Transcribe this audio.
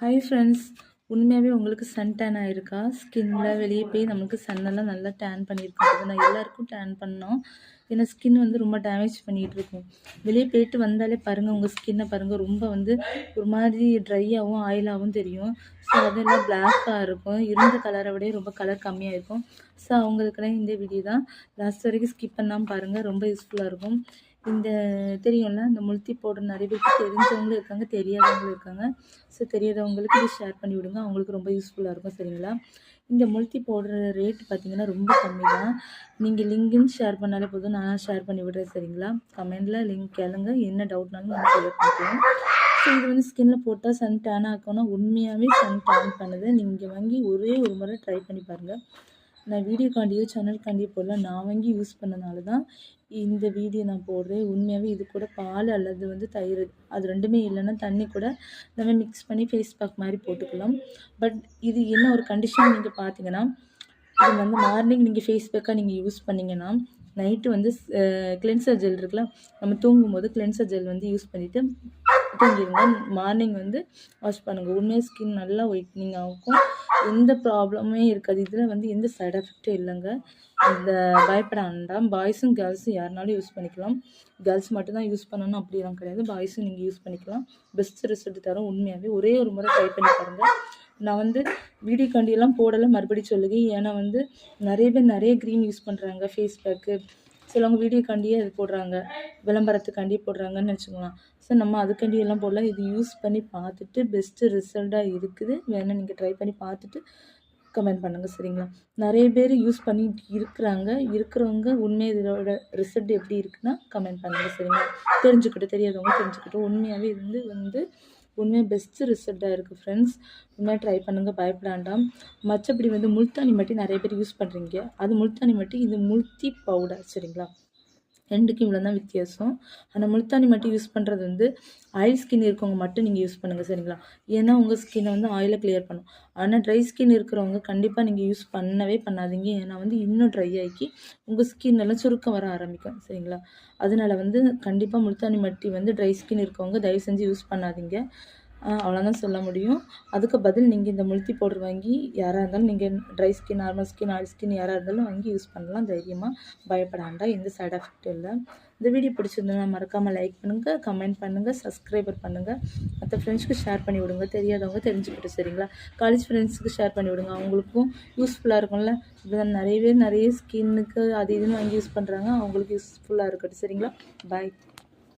Hi friends, உண்மையாகவே உங்களுக்கு Sun tan ஆயிருக்கா? ஸ்கின்ல வெளியே போய் நமக்கு சன்னெல்லாம் நல்லா டேன் பண்ணியிருக்கோம். அது நான் எல்லாருக்கும் டேன் பண்ணோம். ஏன்னா ஸ்கின் வந்து ரொம்ப டேமேஜ் பண்ணிகிட்டு இருக்கும். வெளியே போயிட்டு வந்தாலே பாருங்கள், உங்கள் ஸ்கின்னை பாருங்கள், ரொம்ப வந்து ஒரு மாதிரி ட்ரையாகவும் ஆயிலாகவும் தெரியும். ஸோ அதெல்லாம் பிளாக்காக இருக்கும். இருந்த கலரை விட ரொம்ப கலர் கம்மியாக இருக்கும். ஸோ அவங்களுக்கெல்லாம் இந்த வீடியோ தான் லாஸ்ட் வரைக்கும் ஸ்கிப் பண்ணாமல் பாருங்கள், ரொம்ப யூஸ்ஃபுல்லாக இருக்கும். இந்த தெரியும்ல, இந்த முல்த்தி பவுடர் நிறைய பேருக்கு தெரிஞ்சவங்களும் இருக்காங்க, தெரியாதவங்களும் இருக்காங்க. ஸோ தெரியாதவங்களுக்கு இது ஷேர் பண்ணி விடுங்க, அவங்களுக்கு ரொம்ப யூஸ்ஃபுல்லாக இருக்கும். சரிங்களா? இந்த முல்த்தி பவுடர் ரேட் பார்த்திங்கன்னா ரொம்ப கம்மி தான். நீங்கள் லிங்க்னு ஷேர் பண்ணாலே போதும், நான் ஷேர் பண்ணி விடுறேன். சரிங்களா? கமெண்டில் லிங்க் கேளுங்க, என்ன டவுட்னாலும் நான் ஷேர் பண்ணிக்கிறேன். ஸோ இது வந்து ஸ்கின்ல போட்டால் சன் டேன் ஆக்கணும்னா உண்மையாகவே சன் டேன் பண்ணுது. நீங்கள் வாங்கி ஒரே ஒரு முறை ட்ரை பண்ணி பாருங்கள். நான் வீடியோக்காண்டியோ சேனல்காண்டியோ போடல, நான் வாங்கி யூஸ் பண்ணனால தான் இந்த வீடியோ நான் போடுறேன். உண்மையாகவே இது கூட பால் அல்லது வந்து தயிர், அது ரெண்டுமே இல்லைன்னா தண்ணி கூட நம்ம மிக்ஸ் பண்ணி ஃபேஸ் பேக் மாதிரி போட்டுக்கலாம். பட் இது என்ன ஒரு கண்டிஷன் நீங்கள் பார்த்தீங்கன்னா, இது வந்து மார்னிங் நீங்கள் ஃபேஸ் பேக்காக நீங்கள் யூஸ் பண்ணிங்கன்னா, நைட்டு வந்து கிளென்சர் ஜெல் இருக்குல்ல, நம்ம தூங்கும்போது கிளென்சர் ஜெல் வந்து யூஸ் பண்ணிவிட்டு தூங்கிடுங்க. மார்னிங் வந்து வாஷ் பண்ணுங்கள். உண்மையாக ஸ்கின் நல்லா ஒயிட்னிங் ஆகும், எந்த ப்ராப்ளமே இருக்காது. இதில் வந்து எந்த சைட் எஃபெக்டும் இல்லைங்க. இந்த பயப்பட வேண்டாம். பாய்ஸும் கேர்ள்ஸும் யாருனாலும் யூஸ் பண்ணிக்கலாம். கேர்ள்ஸ் மட்டும்தான் யூஸ் பண்ணணும் அப்படிலாம் கிடையாது, பாய்ஸும் நீங்கள் யூஸ் பண்ணிக்கலாம். பெஸ்ட் ரிசல்ட் தரும். உண்மையாகவே ஒரே ஒரு முறை ட்ரை பண்ணி பாருங்கள். நான் வந்து வீடியோக்காண்டியெல்லாம் போடலை, மறுபடியும் சொல்லுங்க. ஏன்னா வந்து நிறைய பேர் நிறைய க்ரீம் யூஸ் பண்ணுறாங்க, ஃபேஸ் பேக்கு. சிலவங்க வீடியோக்காண்டியே அது போடுறாங்க, விளம்பரத்துக்காண்டியே போடுறாங்கன்னு வச்சுக்கலாம். ஸோ நம்ம அதுக்காண்டியெல்லாம் போடல. இது யூஸ் பண்ணி பார்த்துட்டு பெஸ்ட்டு ரிசல்ட்டாக இருக்குது. வேணால் நீங்கள் ட்ரை பண்ணி பார்த்துட்டு கமெண்ட் பண்ணுங்கள். சரிங்களா? நிறைய பேர் யூஸ் பண்ணிட்டு இருக்கிறவங்க உண்மையாக இதோட ரிசல்ட் எப்படி இருக்குன்னா கமெண்ட் பண்ணுங்கள். சரிங்களா? தெரிஞ்சுக்கிட்டு, தெரியாதவங்க தெரிஞ்சுக்கிட்டு. உண்மையாகவே இது வந்து உண்மையாக பெஸ்ட்டு ரிசல்ட்டாக இருக்குது ஃப்ரெண்ட்ஸ். உண்மையாக ட்ரை பண்ணுங்கள், பயப்பட வேண்டாம். மற்றபடி வந்து முல்தானி மட்டி நிறைய பேர் யூஸ் பண்ணுறீங்க, அது முல்தானி மட்டி, இது முல்த்தி பவுடர். சரிங்களா? ரெண்டுக்கும் இவ்வளோ தான் வித்தியாசம். ஆனால் முல்தானி மட்டி யூஸ் பண்ணுறது வந்து ஆயில் ஸ்கின் இருக்கவங்க மட்டும் நீங்கள் யூஸ் பண்ணுங்கள். சரிங்களா? ஏன்னா உங்கள் ஸ்கின்னை வந்து ஆயிலை கிளியர் பண்ணும். ஆனால் ட்ரை ஸ்கின் இருக்கிறவங்க கண்டிப்பாக நீங்கள் யூஸ் பண்ணவே பண்ணாதீங்க. ஏன்னா வந்து இன்னும் ட்ரை ஆக்கி உங்கள் ஸ்கின்னெல்லாம் சுருக்கம் வர ஆரம்பிக்கும். சரிங்களா? அதனால வந்து கண்டிப்பாக முல்தானி மட்டி வந்து ட்ரை ஸ்கின் இருக்கவங்க தயவு செஞ்சு யூஸ் பண்ணாதீங்க. அவ்வளோதான் சொல்ல முடியும். அதுக்கு பதில் நீங்கள் இந்த முல்த்தி பவுடர் வாங்கி யாராக இருந்தாலும், நீங்கள் dry skin, normal skin, oil skin யாராக இருந்தாலும் வாங்கி யூஸ் பண்ணலாம். தைரியமாக பயப்பட வேண்டாம், எந்த சைட் எஃபெக்ட்டும் இல்லை. இந்த வீடியோ பிடிச்சிருந்ததுன்னா மறக்காமல் லைக் பண்ணுங்கள், கமெண்ட் பண்ணுங்கள், சப்ஸ்கிரைபர் பண்ணுங்கள். மற்ற ஃப்ரெண்ட்ஸ்க்கு ஷேர் பண்ணி விடுங்க, தெரியாதவங்க தெரிஞ்சுக்கிட்டு. சரிங்களா? காலேஜ் ஃப்ரெண்ட்ஸுக்கு ஷேர் பண்ணி விடுங்க, அவங்களுக்கும் யூஸ்ஃபுல்லாக இருக்கும்ல. இப்போ நிறைய பேர் நிறைய ஸ்கின்னுக்கு அது இதுன்னு வாங்கி யூஸ் பண்ணுறாங்க, அவங்களுக்கு யூஸ்ஃபுல்லாக இருக்கட்டும். சரிங்களா? பாய்.